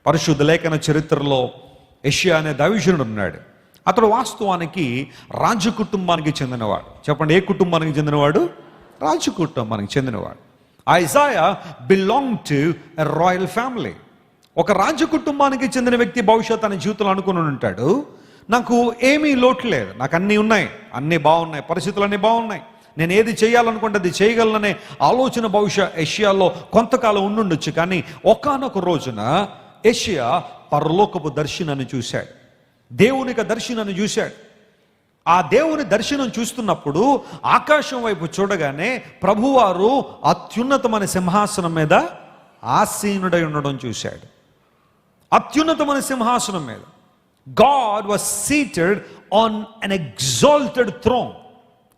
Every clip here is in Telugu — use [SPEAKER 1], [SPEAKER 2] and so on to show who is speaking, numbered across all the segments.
[SPEAKER 1] పరిశుద్ధ లేఖన చరిత్రలో యెషయా అనే దైవజనుడు ఉన్నాడు. అతడు వాస్తవానికి రాజు కుటుంబానికి చెందినవాడు. చెప్పండి, ఏ కుటుంబానికి చెందినవాడు? రాజు కుటుంబానికి చెందినవాడు. Isaiah belong to a royal family. ఒక రాజు కుటుంబానికి చెందిన వ్యక్తి భవిష్యత్ తన జీవితంలో అనుకుని ఉంటాడు, నాకు ఏమీ లోటు లేదు, నాకు అన్నీ ఉన్నాయి, అన్నీ బాగున్నాయి, పరిస్థితులు అన్నీ బాగున్నాయి, నేను ఏది చేయాలనుకుంటే అది చేయగలననే ఆలోచన బహుశా యెషయాలో కొంతకాలం ఉండుండొచ్చు. కానీ ఒకానొక రోజున యెషయా పరలోకపు దర్శనాన్ని చూశాడు, దేవునికి దర్శనాన్ని చూశాడు. ఆ దేవుని దర్శనం చూస్తున్నప్పుడు ఆకాశం వైపు చూడగానే ప్రభువారు అత్యున్నతమైన సింహాసనం మీద ఆసీనుడై ఉండడం చూశాడు. అత్యున్నతమైన సింహాసనం మీద God was seated on an exalted throne.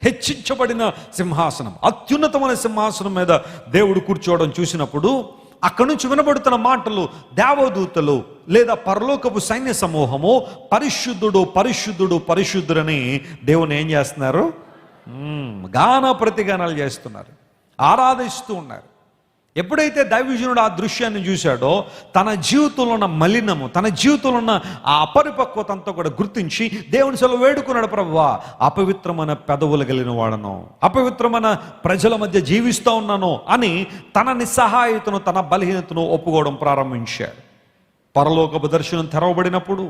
[SPEAKER 1] హెచ్చించబడిన సింహాసనం, అత్యున్నతమైన సింహాసనం మీద దేవుడు కూర్చోవడం చూసినప్పుడు అక్కడి నుంచి వినబడుతున్న మాటలు, దేవదూతలు లేదా పరలోకపు సైన్య సమూహము పరిశుద్ధుడు పరిశుద్ధుడు పరిశుద్ధుడని దేవుని ఏం చేస్తున్నారు? గాన ప్రతిగానాలు చేస్తున్నారు, ఆరాధిస్తూ ఉన్నారు. ఎప్పుడైతే దైవజనుడు ఆ దృశ్యాన్ని చూశాడో తన జీవితంలో ఉన్న మలినము, తన జీవితంలో ఉన్న ఆ అపరిపక్వత అంతా కూడా గుర్తించి దేవుని సెలవు వేడుకున్నాడు, ప్రభువా అపవిత్రమైన పెదవులు కలిగిన వాడను, అపవిత్రమైన ప్రజల మధ్య జీవిస్తూ ఉన్నాను అని తన నిస్సహాయతను, తన బలహీనతను ఒప్పుకోవడం ప్రారంభించాడు. పరలోకపు దర్శనం తెరవబడినప్పుడు,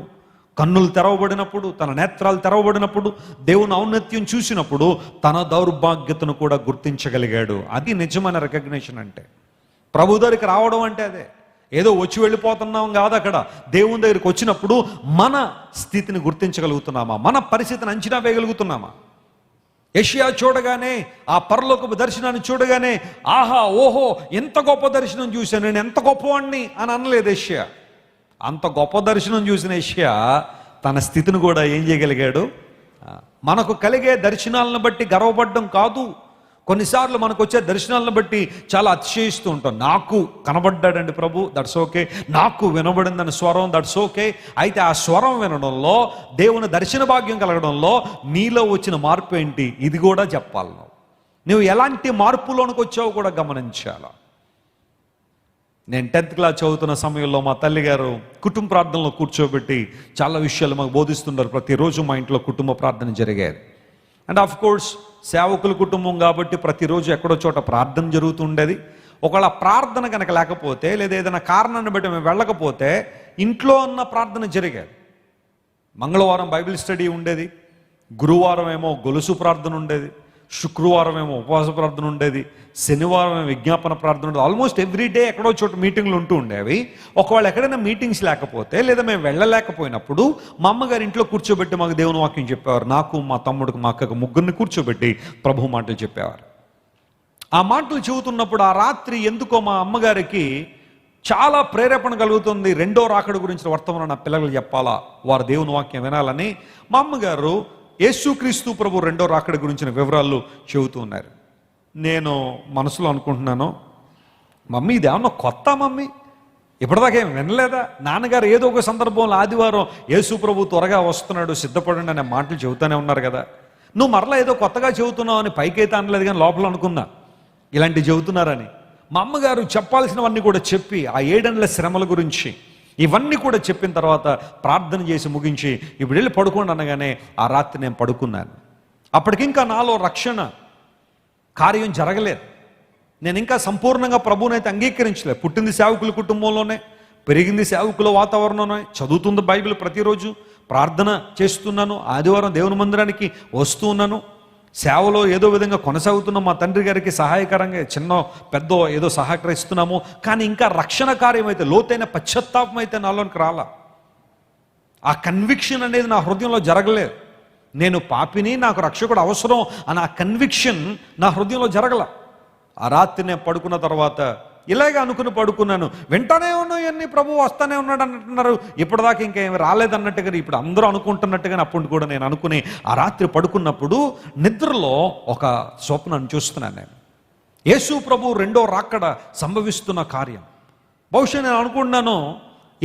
[SPEAKER 1] కన్నులు తెరవబడినప్పుడు, తన నేత్రాలు తెరవబడినప్పుడు, దేవుని ఔన్నత్యం చూసినప్పుడు తన దౌర్భాగ్యతను కూడా గుర్తించగలిగాడు. అది నిజమైన రికగ్నిషన్ అంటే. ప్రభు దగ్గరికి రావడం అంటే అదే. ఏదో వచ్చి వెళ్ళిపోతున్నాం కాదు. అక్కడ దేవుని దగ్గరికి వచ్చినప్పుడు మన స్థితిని గుర్తించగలుగుతున్నామా, మన పరిస్థితిని అంచనా వేయగలుగుతున్నామా? యెషయా చూడగానే, ఆ పరలోకపు దర్శనాన్ని చూడగానే ఆహా ఓహో ఎంత గొప్ప దర్శనం చూశాను, నేను ఎంత గొప్పవాణ్ణి అని అనలేదు యెషయా. అంత గొప్ప దర్శనం చూసిన యెషయా తన స్థితిని కూడా ఏం చేయగలిగాడు? మనకు కలిగే దర్శనాలను బట్టి గర్వపడడం కాదు, కొన్నిసార్లు మనకు వచ్చే దర్శనాలను బట్టి చాలా అతిశయిస్తూ ఉంటాం. నాకు కనబడ్డాడండి ప్రభు, దట్స్ ఓకే. నాకు వినబడిందని స్వరం, దట్స్ ఓకే. అయితే ఆ స్వరం వినడంలో, దేవుని దర్శన భాగ్యం కలగడంలో నీలో వచ్చిన మార్పు ఏంటి, ఇది కూడా చెప్పాలి. నువ్వు ఎలాంటి మార్పులోనికి వచ్చావో కూడా గమనించాలా. నేను 10th క్లాస్ చదువుతున్న సమయంలో మా తల్లిగారు కుటుంబ ప్రార్థనలో కూర్చోబెట్టి చాలా విషయాలు మాకు బోధిస్తున్నారు. ప్రతిరోజు మా ఇంట్లో కుటుంబ ప్రార్థన జరిగేది. అండ్ ఆఫ్ కోర్స్ సేవకుల కుటుంబం కాబట్టి ప్రతిరోజు ఎక్కడో చోట ప్రార్థన జరుగుతుండేది. ఒకవేళ ప్రార్థన కనుక లేకపోతే లేదా ఏదైనా కారణాన్ని బట్టి మేము వెళ్ళకపోతే ఇంట్లో ఉన్న ప్రార్థన జరిగేది. మంగళవారం బైబిల్ స్టడీ ఉండేది, గురువారం ఏమో గొలుసు ప్రార్థన ఉండేది, శుక్రవారం ఏమో ఉపవాస ప్రార్థన ఉండేది, శనివారం ఏమో విజ్ఞాపన ప్రార్థన ఉండేది. ఆల్మోస్ట్ ఎవ్రీ డే ఎక్కడో చోట మీటింగ్లు ఉంటూ ఉండేవి. ఒకవేళ ఎక్కడైనా మీటింగ్స్ లేకపోతే లేదా మేము వెళ్ళలేకపోయినప్పుడు మా అమ్మగారి ఇంట్లో కూర్చోబెట్టి మాకు దేవుని వాక్యం చెప్పేవారు. నాకు, మా తమ్ముడికి, మా అక్కకు ముగ్గురిని కూర్చోబెట్టి ప్రభు మాటలు చెప్పేవారు. ఆ మాటలు చెబుతున్నప్పుడు ఆ రాత్రి ఎందుకో మా అమ్మగారికి చాలా ప్రేరేపణ కలుగుతుంది. రెండో రాకడ గురించిన వర్తమానం నా పిల్లలు చెప్పాలా, వారు దేవుని వాక్యం వినాలని మా అమ్మగారు యేసుక్రీస్తు ప్రభు రెండో రాకడ గురించిన వివరాలు చెబుతూ ఉన్నారు. నేను మనసులో అనుకుంటున్నాను, మమ్మీ ఇది ఏమన్నా కొత్త మమ్మీ, ఇప్పటిదాకా ఏం వినలేదా? నాన్నగారు ఏదో ఒక సందర్భంలో ఆదివారం యేసు ప్రభు త్వరగా వస్తున్నాడు సిద్ధపడండి అనే మాటలు చెబుతూనే ఉన్నారు కదా, నువ్వు మరలా ఏదో కొత్తగా చెబుతున్నావు అని పైకైతే అనలేదు, కానీ లోపల అనుకున్నా ఇలాంటివి చెబుతున్నారని. మా అమ్మగారు చెప్పాల్సినవన్నీ కూడా చెప్పి ఆ 7 ఏళ్ల శ్రమల గురించి ఇవన్నీ కూడా చెప్పిన తర్వాత ప్రార్థన చేసి ముగించి ఇప్పుడు వెళ్ళి పడుకోండి అనగానే ఆ రాత్రి నేను పడుకున్నాను. అప్పటికింకా నాలో రక్షణ కార్యం జరగలేదు. నేను ఇంకా సంపూర్ణంగా ప్రభువునైతే అంగీకరించలేదు. పుట్టింది సేవకుల కుటుంబంలోనే, పెరిగింది సేవకుల వాతావరణంలోనే, చదువుతుంది బైబిల్ ప్రతిరోజు, ప్రార్థన చేస్తున్నాను, ఆదివారం దేవుని మందిరానికి వస్తూ ఉన్నాను, సేవలో ఏదో విధంగా కొనసాగుతున్నాం, మా తండ్రి గారికి సహాయకరంగా చిన్న పెద్ద ఏదో సహకరిస్తున్నాము. కానీ ఇంకా రక్షణ కార్యం అయితే, లోతైన పశ్చాత్తాపం అయితే నాలోనికి రాలా. ఆ కన్విక్షన్ అనేది నా హృదయంలో జరగలేదు. నేను పాపిని, నాకు రక్షకుడు అవసరం అని ఆ కన్విక్షన్ నా హృదయంలో జరగల. ఆ రాత్రి నేను పడుకున్న తర్వాత ఇలాగే అనుకుని పడుకున్నాను. వెంటనే ఉన్నాయి అన్ని, ప్రభు వస్తానే ఉన్నాడు అంటున్నారు, ఇప్పటిదాకా ఇంకేమి రాలేదన్నట్టుగా ఇప్పుడు అందరూ అనుకుంటున్నట్టుగానే అప్పుడు కూడా నేను అనుకుని ఆ రాత్రి పడుకున్నప్పుడు నిద్రలో ఒక స్వప్నాన్ని చూస్తున్నాను. నేను యేసు ప్రభు రెండో రాకడ సంభవిస్తున్న కార్యం. బహుశా నేను అనుకుంటున్నాను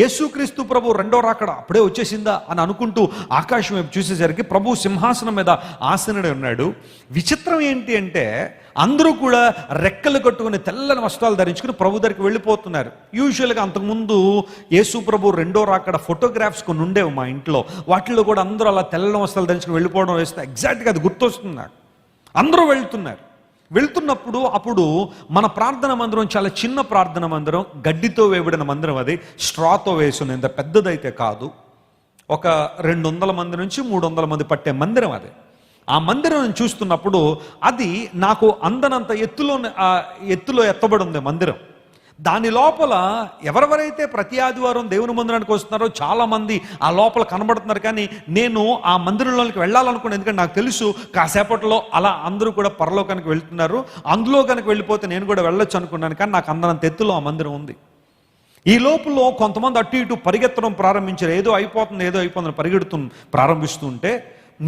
[SPEAKER 1] యేసుక్రీస్తు ప్రభు రెండో రాకడ అప్పుడే వచ్చేసిందా అని అనుకుంటూ ఆకాశం వైపు చూసేసరికి ప్రభు సింహాసనం మీద ఆసనుడు ఉన్నాడు. విచిత్రం ఏంటి అంటే అందరూ కూడా రెక్కలు కట్టుకుని తెల్లని వస్త్రాలు ధరించుకుని ప్రభు దగ్గరికి వెళ్ళిపోతున్నారు. యూజువల్గా అంతకుముందు యేసు ప్రభు రెండో రాకడ ఫోటోగ్రాఫ్స్ కొన్ని ఉండేవి మా ఇంట్లో. వాటిల్లో కూడా అందరూ అలా తెల్లని వస్త్రాలు ధరించుకుని వెళ్ళిపోవడం వేస్తే ఎగ్జాక్ట్గా అది గుర్తొస్తుంది నాకు. అందరూ వెళ్తున్నప్పుడు అప్పుడు మన ప్రార్థన మందిరం చాలా చిన్న ప్రార్థన మందిరం, గడ్డితో వేయబడిన మందిరం. అది స్ట్రాతో వేసిన, ఇంత పెద్దదైతే కాదు. ఒక 200 మంది నుంచి 300 మంది పట్టే మందిరం అది. ఆ మందిరం చూస్తున్నప్పుడు అది నాకు అందనంత ఎత్తులో ఎత్తబడి ఉంది మందిరం. దాని లోపల ఎవరెవరైతే ప్రతి ఆదివారం దేవుని మందిరానికి వస్తున్నారో చాలామంది ఆ లోపల కనబడుతున్నారు. కానీ నేను ఆ మందిరంలోకి వెళ్ళాలనుకున్నాను, ఎందుకంటే నాకు తెలుసు కాసేపట్లో అలా అందరూ కూడా పరలోకానికి వెళ్తున్నారు, అందులో కనుక వెళ్ళిపోతే నేను కూడా వెళ్ళొచ్చు అనుకున్నాను. కానీ నాకు అందనంత ఎత్తులో ఆ మందిరం ఉంది. ఈ లోపల కొంతమంది అటు ఇటు పరిగెత్తడం ప్రారంభించారు. ఏదో అయిపోతుంది ప్రారంభిస్తుంటే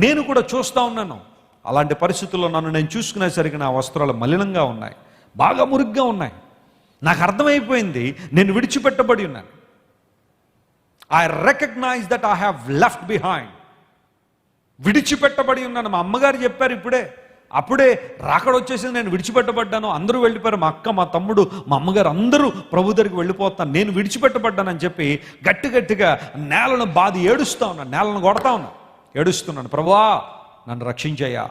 [SPEAKER 1] నేను కూడా చూస్తూ ఉన్నాను. అలాంటి పరిస్థితుల్లో నన్ను నేను చూసుకునేసరికి నా వస్త్రాలు మలినంగా ఉన్నాయి, బాగా మురిగ్గా ఉన్నాయి. నాకు అర్థమైపోయింది నేను విడిచిపెట్టబడి ఉన్నాను. I recognise that I have left behind. విడిచిపెట్టబడి ఉన్నాను. మా అమ్మగారు చెప్పారు అప్పుడే రాకడ వచ్చేసింది, నేను విడిచిపెట్టబడ్డాను. అందరూ వెళ్ళిపోయారు, మా అక్క, మా తమ్ముడు, మా అమ్మగారు అందరూ ప్రభు దగ్గరికి వెళ్ళిపోతాను, నేను విడిచిపెట్టబడ్డానని చెప్పి గట్టిగా నేలను బాధి ఏడుస్తా ఉన్నాను, నేలను కొడతా ఉన్నాను, ఏడుస్తున్నాను. ప్రభువా నన్ను రక్షించయ్యా,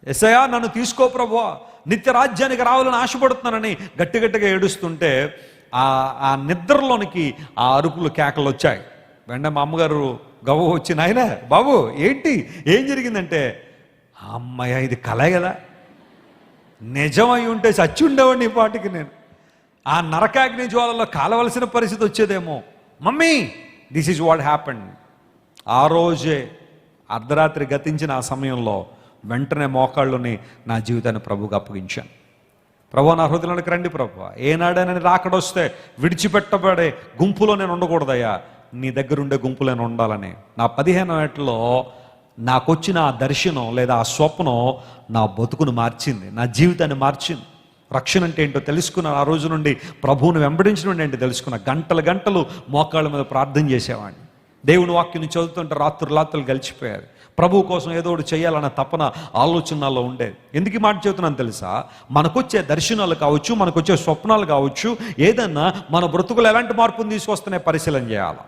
[SPEAKER 1] యేసయ్యా నన్ను తీసుకో ప్రభువా, నిత్య రాజ్యానికి రావాలని ఆశపడుతున్నానని గట్టిగా ఏడుస్తుంటే ఆ నిద్రలోనికి ఆ అరుపులు కేకలు వచ్చాయి. వెంటనే మా అమ్మగారు గవ్వ వచ్చి, నాయనా బాబు ఏంటి, ఏం జరిగిందంటే, అమ్మయ్య ఇది కలే కదా, నిజమై ఉంటే చచ్చి ఉండేవాడిని ఈ పాటికి, నేను ఆ నరకాగ్ని జ్వాలలో కాలవలసిన పరిస్థితి వచ్చేదేమో. Mummy this is what happened. ఆ రోజే అర్ధరాత్రి గతించిన ఆ సమయంలో వెంటనే మోకాళ్ళుని నా జీవితాన్ని ప్రభువుకి అప్పగించాను. ప్రభు నా హృదయంలోకి రండి ప్రభు, ఏనాడైనా రాకడొస్తే విడిచిపెట్టబడే గుంపులో నేను ఉండకూడదయ్యా, నీ దగ్గర ఉండే గుంపులో నేను ఉండాలని. నా 15వ ఏటలో నాకు వచ్చిన ఆ దర్శనం లేదా ఆ స్వప్నం నా బతుకును మార్చింది, నా జీవితాన్ని మార్చింది. రక్షణ అంటే ఏంటో తెలుసుకున్నాను. ఆ రోజు నుండి ప్రభువుని వెంబడించడం ఏంటో తెలుసుకున్నా. గంటలు మోకాళ్ళ మీద ప్రార్థన చేసేవాడిని. దేవుని వాక్యాన్ని చదువుతుంటే రాత్రులు గడిచిపోయారు. ప్రభు కోసం ఏదో ఒకటి చేయాలన్న తపన ఆలోచనలో ఉండేది. ఎందుకు మాట చెబుతున్నాను తెలుసా, మనకొచ్చే దర్శనాలు కావచ్చు, మనకొచ్చే స్వప్నాలు కావచ్చు, ఏదన్నా మన బ్రతుకులు ఎలాంటి మార్పును తీసుకొస్తేనే పరిశీలన చేయాలి.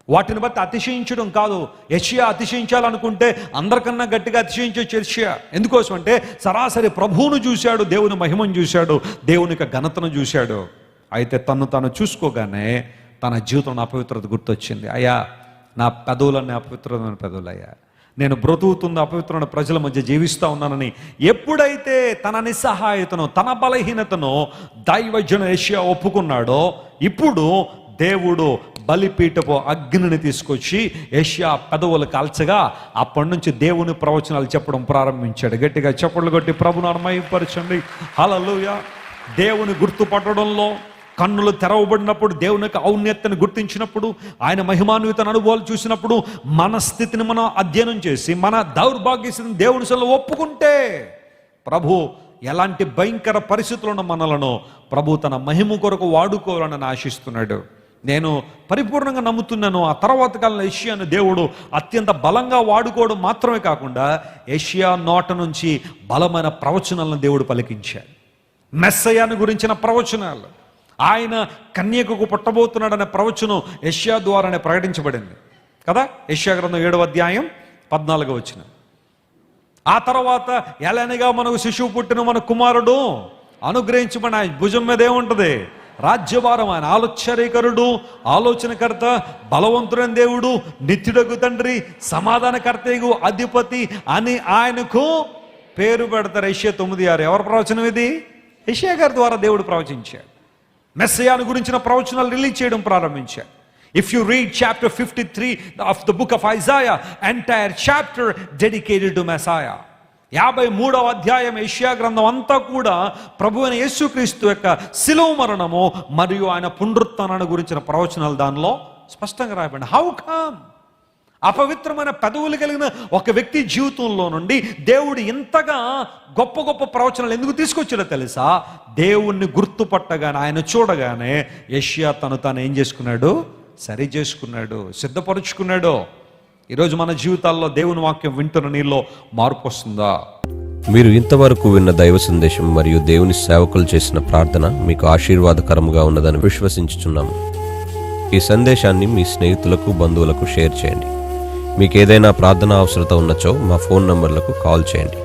[SPEAKER 1] వాటిని బట్టి అతిశయించడం కాదు. యెషయా అతిశయించాలనుకుంటే అందరికన్నా గట్టిగా అతిశయించే యెషయా. ఎందుకోసం అంటే సరాసరి ప్రభువును చూశాడు, దేవుని మహిమను చూశాడు, దేవుని ఘనతను చూశాడు. అయితే తను చూసుకోగానే తన జీవితంలో అపవిత్రత గుర్తొచ్చింది. అయ్యా నా పెదవులన్నీ అపవిత్రమైన పెదవులయ్యా, నేను బ్రతుకుతున్న అపవిత్రమైన ప్రజల మధ్య జీవిస్తూ ఉన్నానని ఎప్పుడైతే తన నిస్సహాయతను, తన బలహీనతను దైవజన యెషయా ఒప్పుకున్నాడో, ఇప్పుడు దేవుడు బలిపీఠపు అగ్నిని తీసుకొచ్చి యెషయా పెదవులు కాల్చగా అప్పటి నుంచి దేవుని ప్రవచనాలు చెప్పడం ప్రారంభించాడు. గట్టిగా చప్పట్లు కొట్టి ప్రభువును మహిమపరచండి. హల్లెలూయా. దేవుని గుర్తుపట్టడంలో కన్నులు తెరవబడినప్పుడు, దేవుని యొక్క ఔన్నత్యాన్ని గుర్తించినప్పుడు, ఆయన మహిమాన్విత అనుభవాలు చూసినప్పుడు, మన స్థితిని మనం అధ్యయనం చేసి మన దౌర్భాగ్య స్థితిని దేవుని సన్నిధిలో ఒప్పుకుంటే ప్రభు ఎలాంటి భయంకర పరిస్థితులను మనలను ప్రభు తన మహిమ కొరకు వాడుకోవాలని ఆశిస్తున్నాడు. నేను పరిపూర్ణంగా నమ్ముతున్నాను. ఆ తర్వాత కాలంలో యెషయాను దేవుడు అత్యంత బలంగా వాడుకోవడం మాత్రమే కాకుండా యెషయా నోట నుంచి బలమైన ప్రవచనాలను దేవుడు పలికించాడు. మెస్సయాను గురించిన ప్రవచనాలు, ఆయన కన్యకకు పుట్టబోతున్నాడనే ప్రవచనం యెషయా ద్వారానే ప్రకటించబడింది కదా. యెషయా గ్రంథం 7వ అధ్యాయం 14వ వచనం. ఆ తర్వాత ఎలానగా మనకు శిశువు పుట్టిన మన కుమారుడు అనుగ్రహించబడిన ఆయన భుజం మీద ఏముంటది, రాజ్యభారం. ఆయన ఆలోచనకరుడు, ఆలోచనకర్త, బలవంతుడైన దేవుడు, నిత్యుడగు తండ్రి, సమాధానకర్తయగు అధిపతి అని ఆయనకు పేరు పెడతారు. యెషయా 9:6. ఎవరి ప్రవచనం ఇది? యెషయా గారి ద్వారా దేవుడు ప్రవచించాడు. మెస్సయాను గురించిన ప్రవచనాలు రిలీజ్ చేయడం ప్రారంభించాడు. If you read chapter 53 of the book of Isaiah, entire chapter dedicated to Messiah. 53వ అధ్యాయం యెషయా గ్రంథం అంతా కూడా ప్రభువైన యేసుక్రీస్తు యొక్క శిలువ మరణము మరియు ఆయన పునరుత్థానాన్ని గురించిన ప్రవచనాలు దానిలో స్పష్టంగా రాయబడింది. How come? అపవిత్రమైన పెదవులు కలిగిన ఒక వ్యక్తి జీవితంలో నుండి దేవుడు ఇంతగా గొప్ప ప్రవచనాలు ఎందుకు తీసుకొచ్చాడో తెలుసా? దేవుణ్ణి గుర్తుపట్టగానే, ఆయన చూడగానే యెషయా తాను ఏం చేసుకున్నాడు? సరి చేసుకున్నాడు, సిద్ధపరుచుకున్నాడు. ఈరోజు మన జీవితాల్లో దేవుని వాక్యం వింటున్న నీలో మార్పు వస్తుందా?
[SPEAKER 2] మీరు ఇంతవరకు విన్న దైవ సందేశం మరియు దేవుని సేవకులు చేసిన ప్రార్థన మీకు ఆశీర్వాదకరంగా ఉన్నదని విశ్వసించుచున్నాము. ఈ సందేశాన్ని మీ స్నేహితులకు, బంధువులకు షేర్ చేయండి. మీకు ఏదైనా ప్రార్థన అవసరత ఉన్నచో మా ఫోన్ నంబర్లకు కాల్ చేయండి.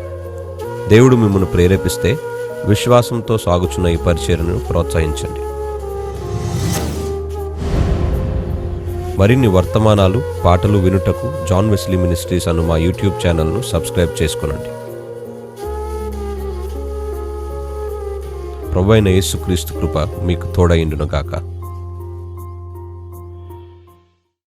[SPEAKER 2] దేవుడు మిమ్మల్ని ప్రేరేపిస్తే విశ్వాసంతో సాగుచున్న ఈ పరిచర్యను ప్రోత్సహించండి. మరిన్ని వర్తమానాలు, పాటలు వినుటకు జాన్ వెస్లీ మినిస్ట్రీస్ అను మా యూట్యూబ్ ఛానల్ను సబ్స్క్రైబ్ చేసుకునండి. ప్రభువైన యేసుక్రీస్తు కృప మీకు తోడైండును గాక.